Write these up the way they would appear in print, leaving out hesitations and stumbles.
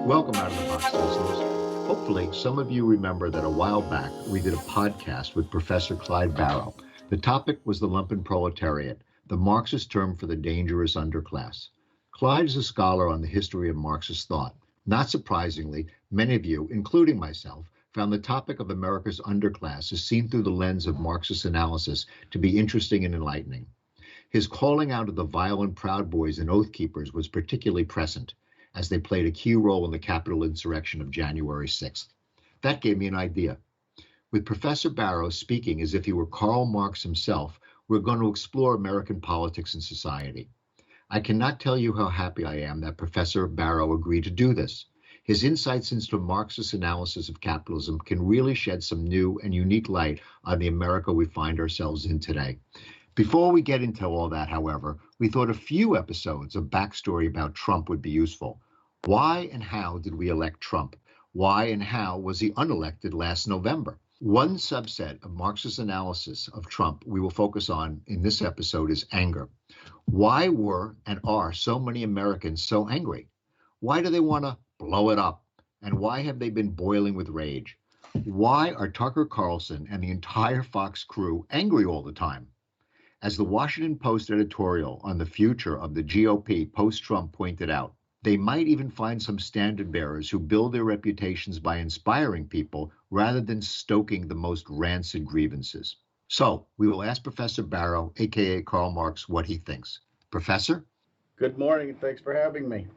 Welcome out of the box, listeners. Hopefully, some of you remember that a while back we did a podcast with Professor Clyde Barrow. The topic was the lumpen proletariat, the Marxist term for the dangerous underclass. Clyde is a scholar on the history of Marxist thought. Not surprisingly, many of you, including myself, found the topic of America's underclass as seen through the lens of Marxist analysis to be interesting and enlightening. His calling out of the violent Proud Boys and Oath Keepers was particularly prescient, as they played a key role in the Capitol insurrection of January 6th. That gave me an idea. With Professor Barrow speaking as if he were Karl Marx himself, we're going to explore American politics and society. I cannot tell you how happy I am that Professor Barrow agreed to do this. His insights into Marxist analysis of capitalism can really shed some new and unique light on the America we find ourselves in today. Before we get into all that, however, we thought a few episodes of backstory about Trump would be useful. Why and how did we elect Trump? Why and how was he unelected last November? One subset of Marxist analysis of Trump we will focus on in this episode is anger. Why were and are so many Americans so angry? Why do they want to blow it up? And why have they been boiling with rage? Why are Tucker Carlson and the entire Fox crew angry all the time? As the Washington Post editorial on the future of the GOP post-Trump pointed out, they might even find some standard bearers who build their reputations by inspiring people rather than stoking the most rancid grievances. So we will ask Professor Barrow, aka Karl Marx, what he thinks. Professor? Good morning, and thanks for having me.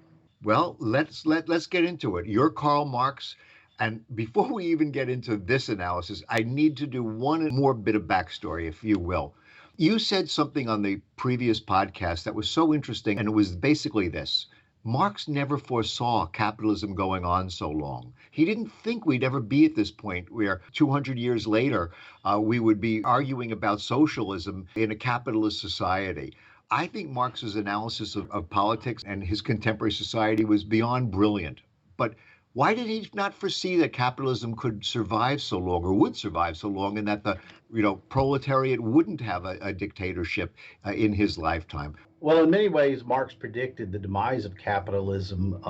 Well, let's get into it. You're Karl Marx, and before we even get into this analysis, I need to do one more bit of backstory, if you will. You said something on the previous podcast that was so interesting, and it was basically this. Marx never foresaw capitalism going on so long. He didn't think we'd ever be at this point where 200 years later, we would be arguing about socialism in a capitalist society. I think Marx's analysis of politics and his contemporary society was beyond brilliant. But why did he not foresee that capitalism could survive so long or would survive so long, and that the proletariat wouldn't have a dictatorship in his lifetime? Well, in many ways, Marx predicted the demise of capitalism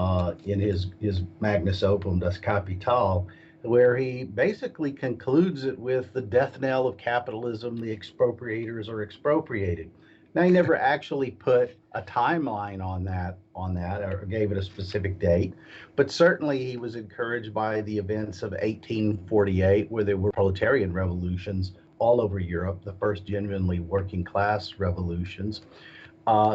in his magnus opus, Das Kapital, where he basically concludes it with the death knell of capitalism: the expropriators are expropriated. Now, he never actually put a timeline on that or gave it a specific date, but certainly he was encouraged by the events of 1848, where there were proletarian revolutions all over Europe, the first genuinely working class revolutions.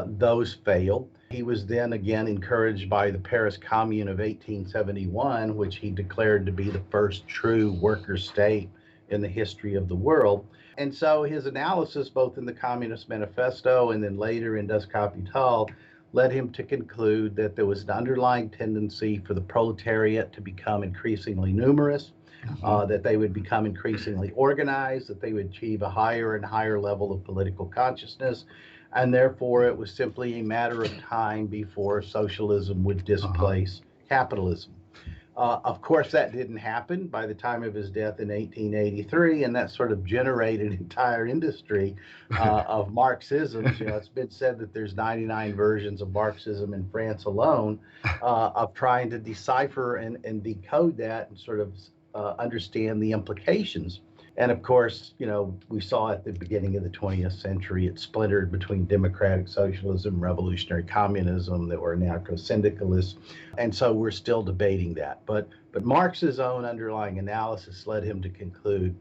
Those failed. He was then again encouraged by the Paris Commune of 1871, which he declared to be the first true worker state in the history of the world. And so his analysis, both in the Communist Manifesto and then later in Das Kapital, led him to conclude that there was an underlying tendency for the proletariat to become increasingly numerous, that they would become increasingly organized, that they would achieve a higher and higher level of political consciousness, and therefore it was simply a matter of time before socialism would displace capitalism. Of course, that didn't happen by the time of his death in 1883, and that sort of generated an entire industry of Marxisms. It's been said that there's 99 versions of Marxism in France alone, of trying to decipher and decode that and sort of understand the implications. And of course, we saw at the beginning of the 20th century, it splintered between democratic socialism, revolutionary communism, that were anarcho-syndicalists. And so we're still debating that. But Marx's own underlying analysis led him to conclude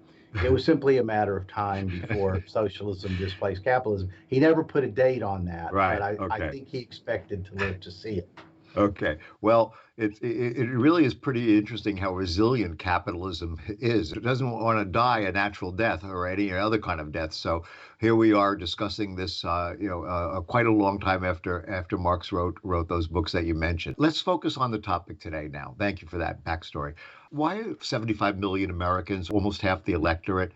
it was simply a matter of time before socialism displaced capitalism. He never put a date on that, right, but I think he expected to live to see it. Okay. Well, it really is pretty interesting how resilient capitalism is. It doesn't want to die a natural death or any other kind of death. So here we are discussing this, quite a long time after Marx wrote those books that you mentioned. Let's focus on the topic today now. Thank you for that backstory. Why are 75 million Americans, almost half the electorate,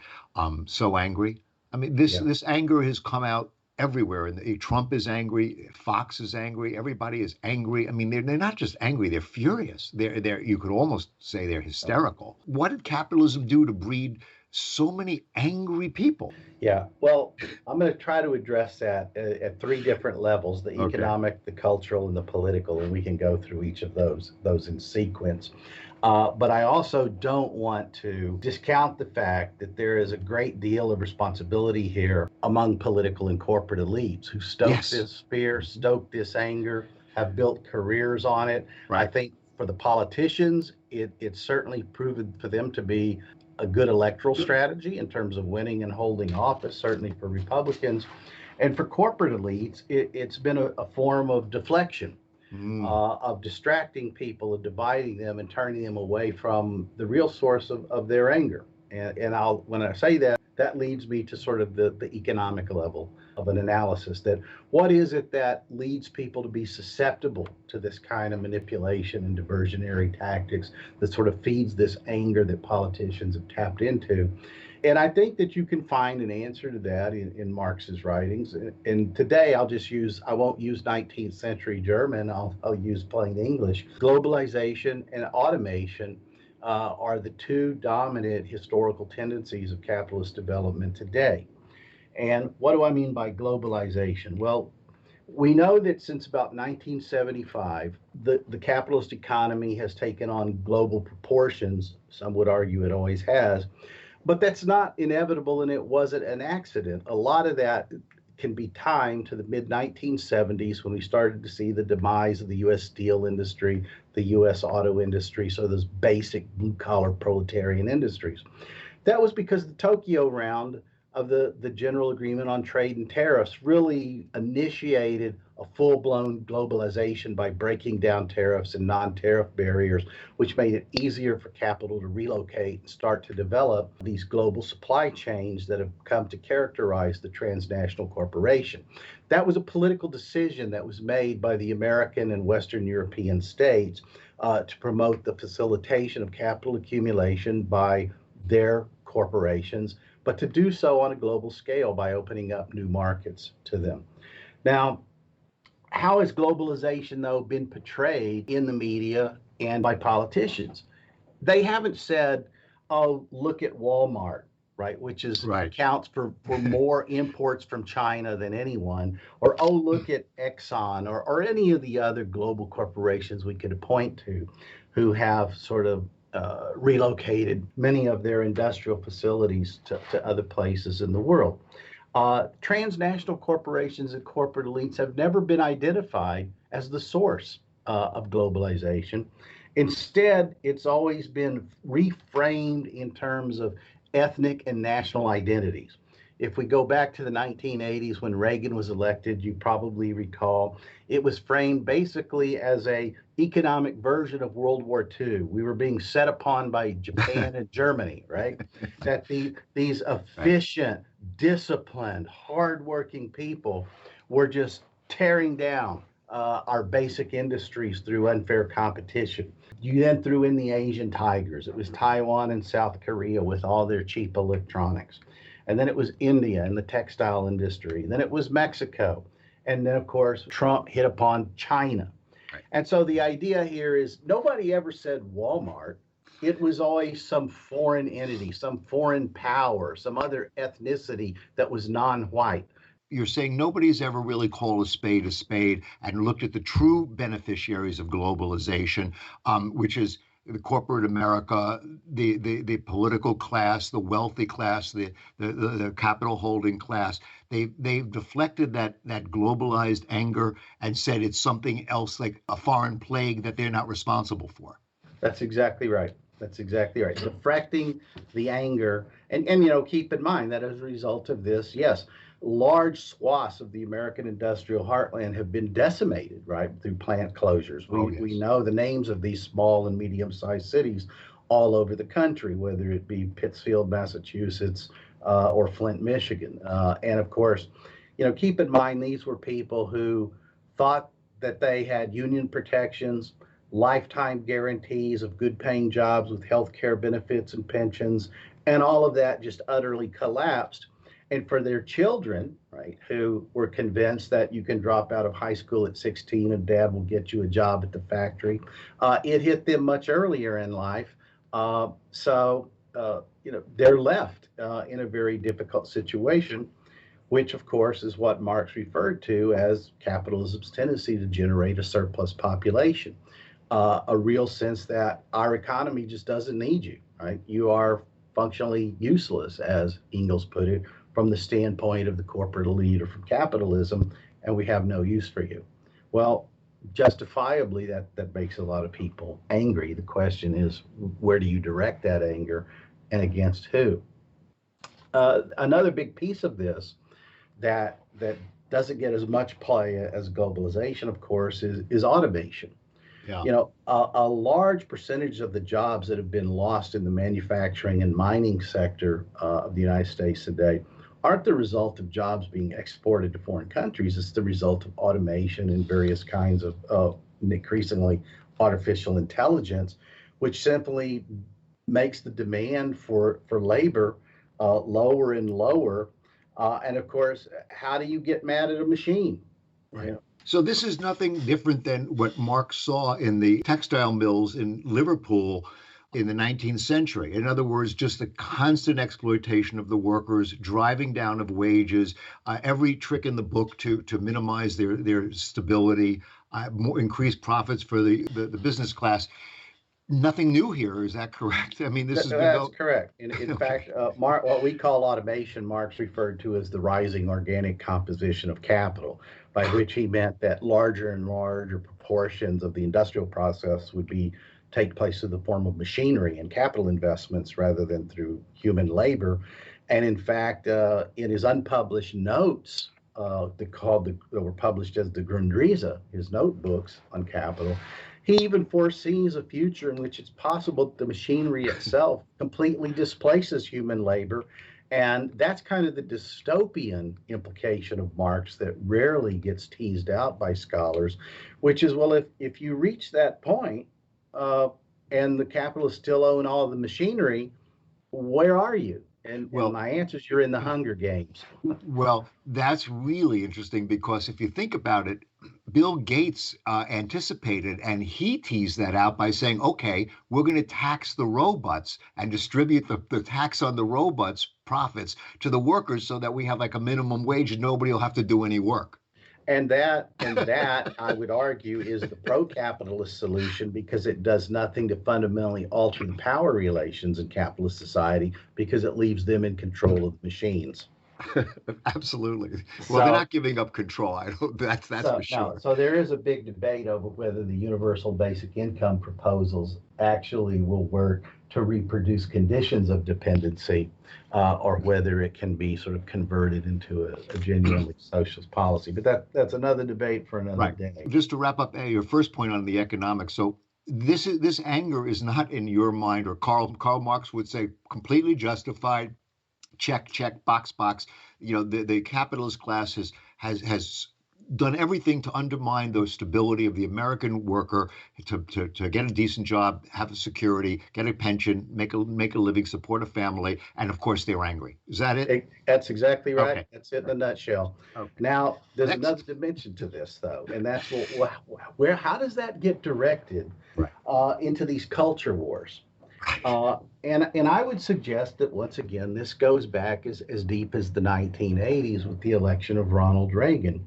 so angry? I mean, this anger has come out everywhere, and Trump is angry, Fox is angry, everybody is angry. I mean, they're not just angry; they're furious. They're you could almost say they're hysterical. What did capitalism do to breed so many angry people. Yeah, well, I'm going to try to address that at three different levels: the Okay. economic, the cultural, and the political, and we can go through each of those in sequence. But I also don't want to discount the fact that there is a great deal of responsibility here among political and corporate elites who stoked Yes. this fear, stoked this anger, have built careers on it. I Right. think for the politicians, it's certainly proven for them to be a good electoral strategy in terms of winning and holding office, certainly for Republicans. And for corporate elites, it's been a form of deflection, of distracting people, of dividing them and turning them away from the real source of their anger. And when I say that, that leads me to sort of the economic level of an analysis, that what is it that leads people to be susceptible to this kind of manipulation and diversionary tactics that sort of feeds this anger that politicians have tapped into. And I think that you can find an answer to that in Marx's writings. And today I won't use 19th century German, I'll use plain English. Globalization and automation are the two dominant historical tendencies of capitalist development today. And what do I mean by globalization? Well, we know that since about 1975, the capitalist economy has taken on global proportions. Some would argue it always has, but that's not inevitable and it wasn't an accident. A lot of that can be timed to the mid 1970s when we started to see the demise of the US steel industry, the US auto industry, so those basic blue collar proletarian industries. That was because the Tokyo round of the General Agreement on Trade and Tariffs really initiated a full-blown globalization by breaking down tariffs and non-tariff barriers, which made it easier for capital to relocate and start to develop these global supply chains that have come to characterize the transnational corporation. That was a political decision that was made by the American and Western European states to promote the facilitation of capital accumulation by their corporations, but to do so on a global scale by opening up new markets to them. Now, how has globalization, though, been portrayed in the media and by politicians? They haven't said, oh, look at Walmart, right, which is Right. accounts for more imports from China than anyone, or oh, look at Exxon or any of the other global corporations we could point to who have sort of relocated many of their industrial facilities to other places in the world. Transnational corporations and corporate elites have never been identified as the source of globalization. Instead, it's always been reframed in terms of ethnic and national identities. If we go back to the 1980s when Reagan was elected, you probably recall it was framed basically as a economic version of World War II. We were being set upon by Japan and Germany, right? That these efficient, disciplined, hardworking people were just tearing down our basic industries through unfair competition. You then threw in the Asian tigers. It was Taiwan and South Korea with all their cheap electronics. And then it was India and the textile industry. Then it was Mexico. And then, of course, Trump hit upon China. Right. And so the idea here is nobody ever said Walmart. It was always some foreign entity, some foreign power, some other ethnicity that was non-white. You're saying nobody's ever really called a spade and looked at the true beneficiaries of globalization, which is the corporate America, the political class, the wealthy class, the capital holding class. They've deflected that globalized anger and said it's something else, like a foreign plague that they're not responsible for. That's exactly right. That's exactly right. Deflecting the anger, and keep in mind that as a result of this, yes, large swaths of the American industrial heartland have been decimated, right, through plant closures. We know the names of these small and medium-sized cities all over the country, whether it be Pittsfield, Massachusetts, or Flint, Michigan. And of course, keep in mind these were people who thought that they had union protections, lifetime guarantees of good paying jobs with health care benefits and pensions, and all of that just utterly collapsed. And for their children, right, who were convinced that you can drop out of high school at 16 and dad will get you a job at the factory, it hit them much earlier in life. So they're left in a very difficult situation, which of course is what Marx referred to as capitalism's tendency to generate a surplus population, a real sense that our economy just doesn't need you, right? You are functionally useless, as Engels put it, from the standpoint of the corporate elite or from capitalism, and we have no use for you. Well, justifiably, that makes a lot of people angry. The question is, where do you direct that anger and against who? Another big piece of this that doesn't get as much play as globalization, of course, is automation. Yeah. A large percentage of the jobs that have been lost in the manufacturing and mining sector of the United States today aren't the result of jobs being exported to foreign countries. It's the result of automation and various kinds of increasingly artificial intelligence, which simply makes the demand for labor lower and lower. And of course, how do you get mad at a machine? Right. So this is nothing different than what Marx saw in the textile mills in Liverpool in the 19th century. In other words, just the constant exploitation of the workers, driving down of wages, every trick in the book to minimize their stability, increase profits for the business class. Nothing new here, is that correct? I mean, that's correct. In fact, what we call automation, Marx referred to as the rising organic composition of capital, by which he meant that larger and larger proportions of the industrial process would take place in the form of machinery and capital investments rather than through human labor. And in fact, in his unpublished notes, that were published as the Grundrisse, his notebooks on capital, he even foresees a future in which it's possible that the machinery itself completely displaces human labor. And that's kind of the dystopian implication of Marx that rarely gets teased out by scholars, which is, well, if you reach that point and the capitalists still own all the machinery, where are you? And my answer is, you're in the Hunger Games. Well, that's really interesting, because if you think about it, Bill Gates anticipated, and he teased that out by saying, okay, we're going to tax the robots and distribute the tax on the robots' profits to the workers so that we have like a minimum wage and nobody will have to do any work. And that I would argue is the pro-capitalist solution, because it does nothing to fundamentally alter the power relations in capitalist society, because it leaves them in control of machines. Absolutely. Well, they're not giving up control. That's for sure. No, so there is a big debate over whether the universal basic income proposals actually will work to reproduce conditions of dependency, or whether it can be sort of converted into a genuinely socialist policy. But that's another debate for another day. Just to wrap up your first point on the economics. So this anger is not, in your mind, or Karl Marx would say, completely justified. Check, box. The capitalist class has done everything to undermine the stability of the American worker, to get a decent job, have a security, get a pension, make a living, support a family, and of course they're angry. Is that it? That's exactly right. Okay. That's it in a nutshell. Okay. Now, there's another dimension to this, though, and that's how does that get directed into these culture wars? And I would suggest that, once again, this goes back as deep as the 1980s with the election of Ronald Reagan.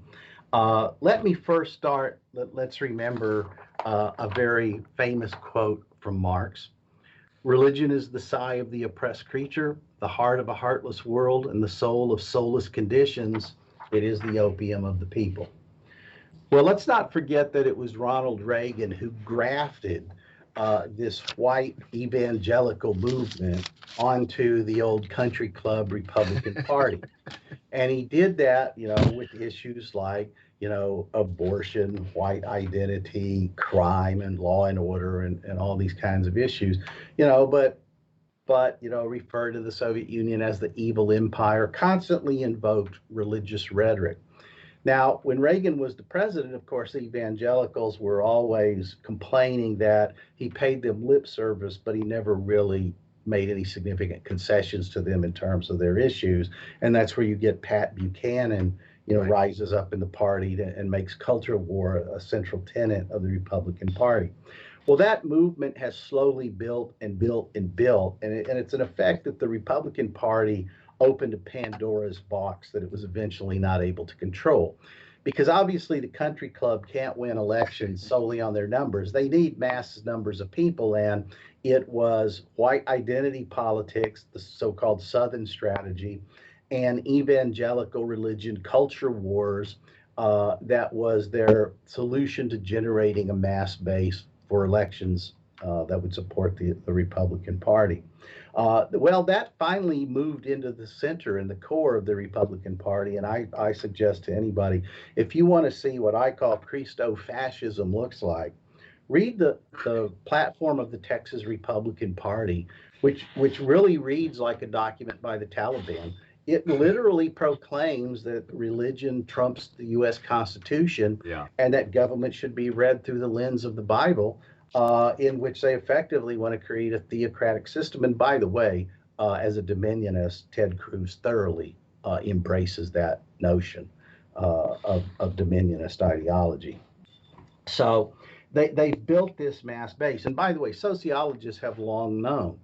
Let me first start, let's remember a very famous quote from Marx. Religion is the sigh of the oppressed creature, the heart of a heartless world, and the soul of soulless conditions. It is the opium of the people. Well, let's not forget that it was Ronald Reagan who grafted this white evangelical movement onto the old country club Republican Party. And he did that, with issues like, abortion, white identity, crime, and law and order, and all these kinds of issues, but referred to the Soviet Union as the evil empire, constantly invoked religious rhetoric. Now, when Reagan was the president, of course, the evangelicals were always complaining that he paid them lip service, but he never really made any significant concessions to them in terms of their issues. And that's where you get Pat Buchanan, Right. rises up in the party and makes culture war a central tenet of the Republican Party. Well, that movement has slowly built and built and built, and it's an effect that the Republican Party opened a Pandora's box that it was eventually not able to control. Because obviously the country club can't win elections solely on their numbers. They need mass numbers of people, and it was white identity politics, the so-called Southern strategy, and evangelical religion culture wars that was their solution to generating a mass base for elections that would support the Republican Party. Well, that finally moved into the center and the core of the Republican Party. And I suggest to anybody, if you want to see what I call Christo-fascism looks like, read the platform of the Texas Republican Party, which really reads like a document by the Taliban. It literally proclaims that religion trumps the U.S. Constitution, Yeah. and that government should be read through the lens of the Bible, in which they effectively want to create a theocratic system. And by the way, as a dominionist, Ted Cruz thoroughly embraces that notion of dominionist ideology. So they've built this mass base. And by the way, sociologists have long known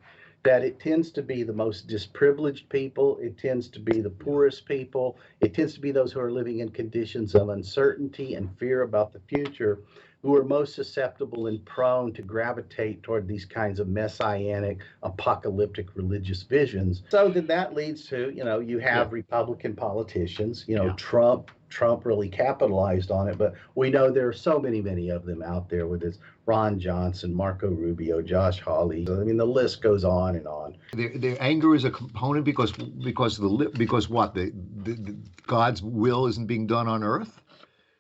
that it tends to be the most disprivileged people, it tends to be the poorest people, it tends to be those who are living in conditions of uncertainty and fear about the future who are most susceptible and prone to gravitate toward these kinds of messianic, apocalyptic religious visions. So then that leads to, you have Republican politicians, Trump really capitalized on it, but we know there are so many of them out there, with this Ron Johnson, Marco Rubio, Josh Hawley. I mean, the list goes on and on. Their anger is a component because what the God's will isn't being done on earth.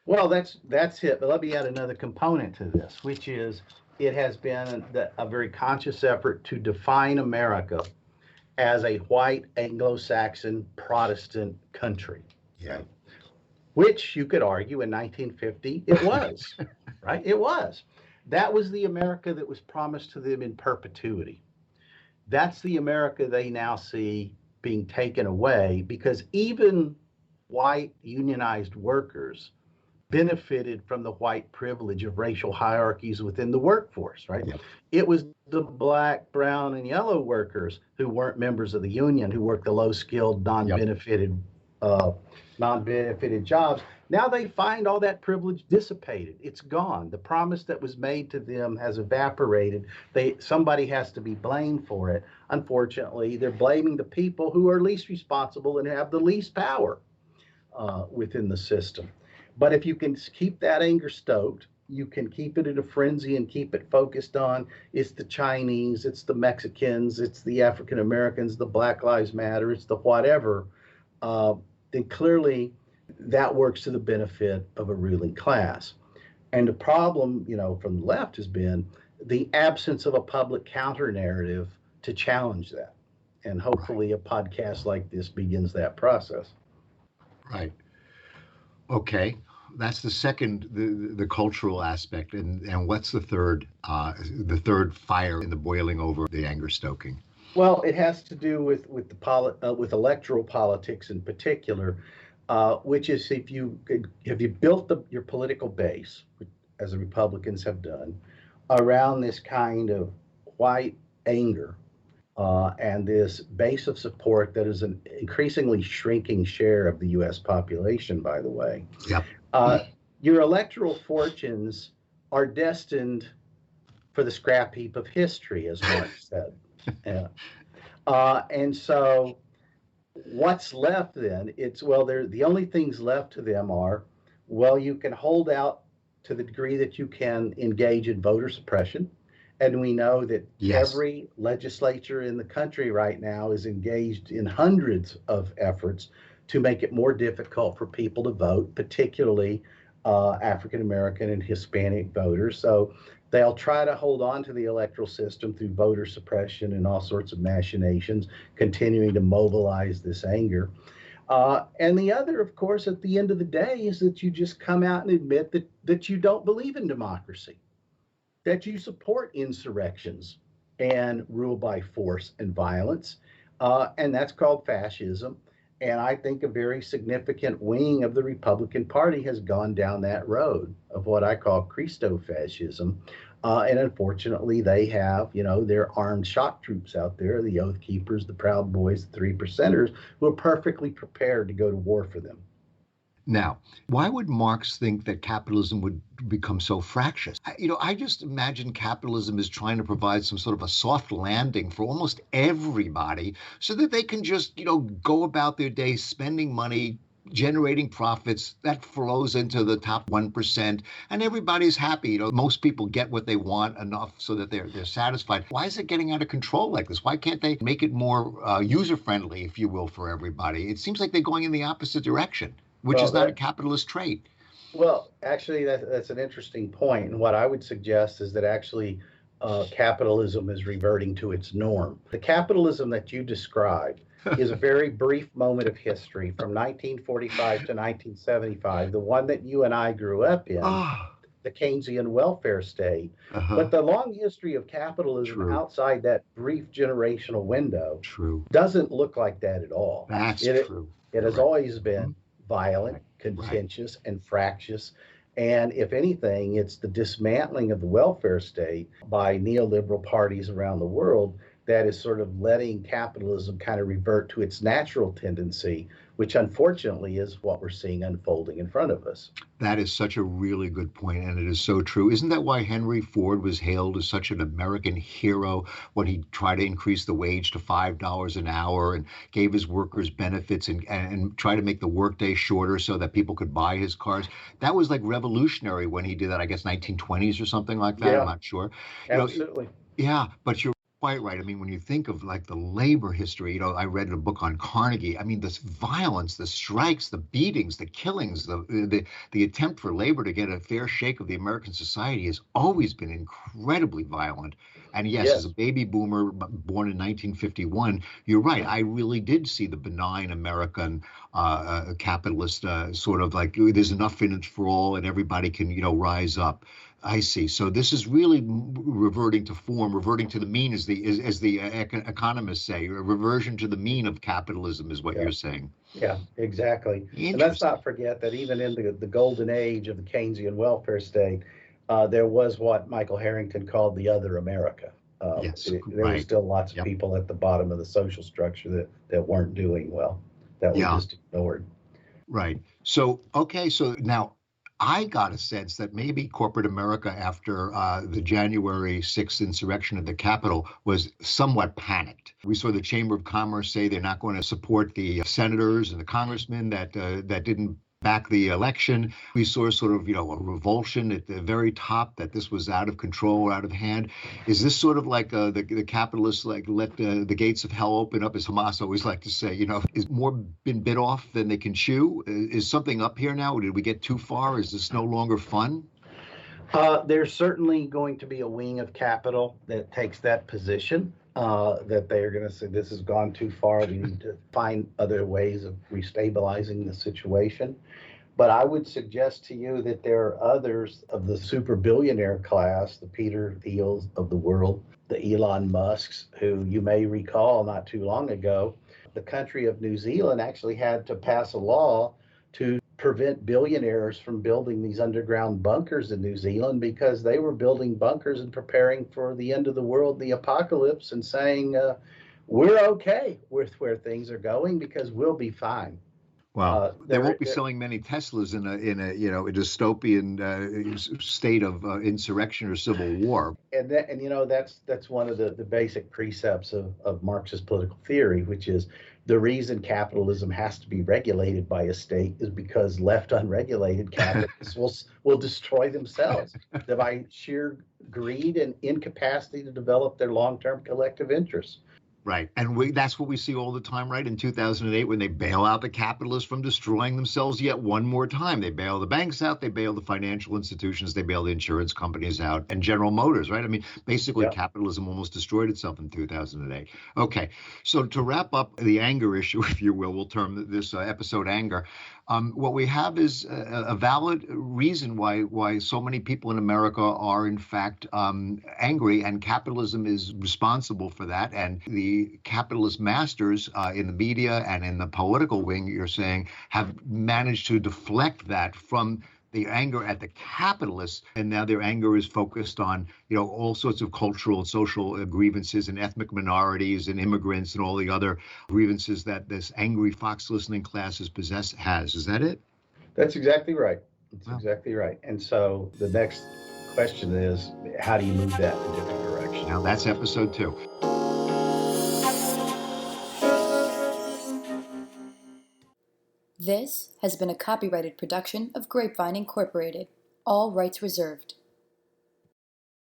Well, that's it. But let me add another component to this, which is it has been a very conscious effort to define America as a white Anglo-Saxon Protestant country. Yeah. Which you could argue in 1950 it was, right? It was. That was the America that was promised to them in perpetuity. That's the America they now see being taken away, because even white unionized workers benefited from the white privilege of racial hierarchies within the workforce, right? Yep. It was the black, brown, and yellow workers who weren't members of the union, who worked the low-skilled, non-benefited jobs. Now they find all that privilege dissipated. It's gone. The promise that was made to them has evaporated. Somebody has to be blamed for it. Unfortunately, they're blaming the people who are least responsible and have the least power within the system. But if you can keep that anger stoked, you can keep it in a frenzy and keep it focused on it's the Chinese, it's the Mexicans, it's the African Americans, the Black Lives Matter, it's the whatever, then clearly that works to the benefit of a ruling class. And the problem, from the left has been the absence of a public counter narrative to challenge that. And hopefully a podcast like this begins that process. Right. Okay, that's the second, the cultural aspect, and what's the third fire in the boiling over, the anger stoking? Well, it has to do with with electoral politics in particular, which is if you built your political base, as the Republicans have done, around this kind of white anger. And this base of support that is an increasingly shrinking share of the U.S. population, by the way. Yep. Your electoral fortunes are destined for the scrap heap of history, as Marx said. Yeah. And so what's left then? The only things left to them are, you can hold out to the degree that you can engage in voter suppression. And we know that every legislature in the country right now is engaged in hundreds of efforts to make it more difficult for people to vote, particularly African American and Hispanic voters. So they'll try to hold on to the electoral system through voter suppression and all sorts of machinations, continuing to mobilize this anger. And the other, of course, at the end of the day, is that you just come out and admit that you don't believe in democracy, that you support insurrections and rule by force and violence, and that's called fascism. And I think a very significant wing of the Republican Party has gone down that road of what I call Christo-fascism. And unfortunately, they have, their armed shock troops out there, the Oath Keepers, the Proud Boys, the Three Percenters, who are perfectly prepared to go to war for them. Now, why would Marx think that capitalism would become so fractious? I just imagine capitalism is trying to provide some sort of a soft landing for almost everybody so that they can just, go about their day spending money, generating profits that flows into the top 1%, and everybody's happy. Most people get what they want enough so that they're satisfied. Why is it getting out of control like this? Why can't they make it more user-friendly, if you will, for everybody? It seems like they're going in the opposite direction, which is not a capitalist trait. Well, actually, that's an interesting point. And what I would suggest is that actually capitalism is reverting to its norm. The capitalism that you described is a very brief moment of history from 1945 to 1975, the one that you and I grew up in, the Keynesian welfare state. But the long history of capitalism outside that brief generational window doesn't look like that at all. That's true. It has always been violent, contentious, and fractious. And if anything, it's the dismantling of the welfare state by neoliberal parties around the world that is sort of letting capitalism kind of revert to its natural tendency, which unfortunately is what we're seeing unfolding in front of us. That is such a really good point, and it is so true. Isn't that why Henry Ford was hailed as such an American hero when he tried to increase the wage to $5 an hour and gave his workers benefits and tried to make the workday shorter so that people could buy his cars? That was like revolutionary when he did that, I guess 1920s or something like that. Yeah. I'm not sure. Absolutely. Yeah, but you're quite right. I mean, when you think of like the labor history, I read a book on Carnegie. I mean, this violence, the strikes, the beatings, the killings, the attempt for labor to get a fair shake of the American society has always been incredibly violent. And yes, as a baby boomer born in 1951, you're right. I really did see the benign American capitalist sort of like there's enough in it for all and everybody can, rise up. I see. So this is really reverting to form, reverting to the mean, as the economists say. A reversion to the mean of capitalism is what you're saying. Yeah, exactly. And let's not forget that even in the golden age of the Keynesian welfare state, there was what Michael Harrington called the other America. There were still lots of people at the bottom of the social structure that weren't doing well, that were just ignored. Right. So, okay. So now, I got a sense that maybe corporate America after the January 6th insurrection at the Capitol was somewhat panicked. We saw the Chamber of Commerce say they're not going to support the senators and the congressmen that didn't back the election. We saw sort of, a revulsion at the very top that this was out of control, out of hand. Is this sort of like the capitalists like let the gates of hell open up, as Hamas always like to say, is more been bit off than they can chew? Is something up here now? Did we get too far? Is this no longer fun? There's certainly going to be a wing of capital that takes that position. That they are going to say this has gone too far. We need to find other ways of restabilizing the situation. But I would suggest to you that there are others of the super billionaire class, the Peter Thiels of the world, the Elon Musks, who you may recall not too long ago, the country of New Zealand actually had to pass a law to prevent billionaires from building these underground bunkers in New Zealand because they were building bunkers and preparing for the end of the world, the apocalypse, and saying, we're okay with where things are going because we'll be fine. Wow, they won't be selling many Teslas in a dystopian state of insurrection or civil war. And that's one of the basic precepts of Marxist political theory, which is the reason capitalism has to be regulated by a state is because left unregulated capitalists will destroy themselves by sheer greed and incapacity to develop their long-term collective interests. Right. And that's what we see all the time, right? In 2008, when they bail out the capitalists from destroying themselves yet one more time. They bail the banks out, they bail the financial institutions, they bail the insurance companies out, and General Motors, right? I mean, basically, capitalism almost destroyed itself in 2008. Okay. So to wrap up the anger issue, if you will, we'll term this episode anger. What we have is a valid reason why so many people in America are in fact angry, and capitalism is responsible for that. And the capitalist masters in the media and in the political wing, you're saying, have managed to deflect that from the anger at the capitalists, and now their anger is focused on, all sorts of cultural and social grievances and ethnic minorities and immigrants and all the other grievances that this angry Fox listening class has. Is that it? That's exactly right. That's Wow. exactly right. And so the next question is, how do you move that in a different direction? Now that's episode 2. This has been a copyrighted production of Grapevine Incorporated. All rights reserved.